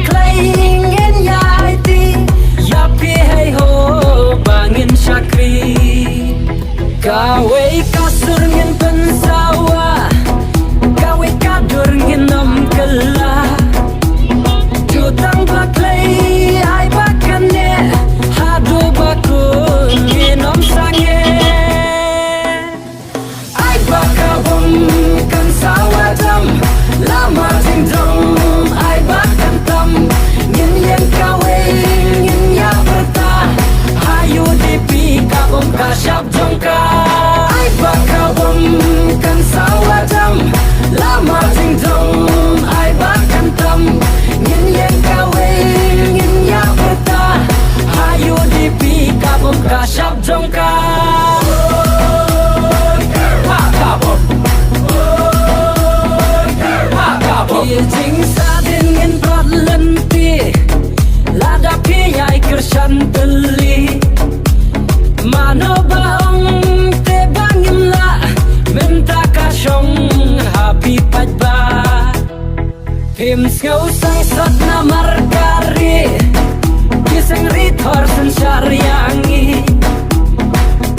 clay ingin ya IT ya pi hey ho bangin syakri gawe kasur ngin pensawa gawe kadur ngin nom kela jutang baklay ay bakane hadu bakun ngin nom sange ay bakabum kan sawadam lama jingdom ay bakan tam ngin yang kawe ngin ya berta hayu dipi kabum kasyap jongka ay bakabum kan sawadam lama jingdom ay bakan tam ngin yang kawe ngin ya berta hayu dipi kabum kasyap jongka Jing sa din ngin brat lenti lada pi ay kershan teli mano baong te bangim la minta kasyong happy pat ba pim skau sang sat na markari kisang rithor san syariangi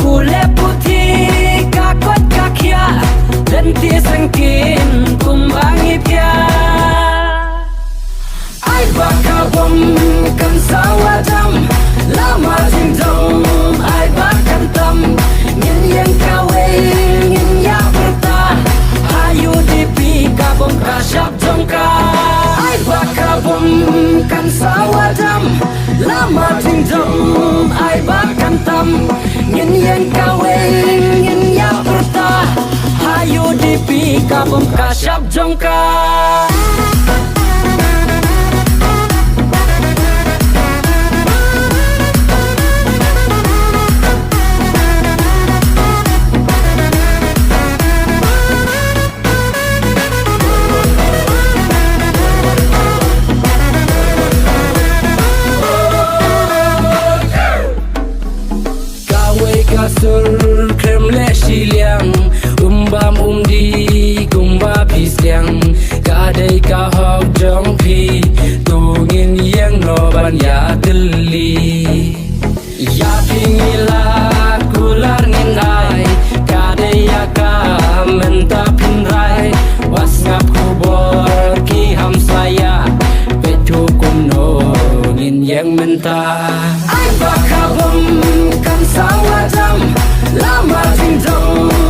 kule putih kakot kakya lenti sengkin kumbangi pia ay bakabum kan sawadam lama jingdom ay bakan tam ngin yang kawe ngin ya berta hayu dipi kabum kasyap jongka ay bakabum kan sawadam lama jingdom ay bakan tam ngin yang kawe ngin ya berta hayu dipi kabum kasyap jongka kasur kremle siliang umbam umdi kumba pisliang kadai ka hok jong pi tungin yang noban ya teli ya pingila kular nginai kadai ya ka menta pinrai wasngap kubor ki ham saya petu kumno ngin yang menta ay bakabum kan sawadam lama jingdom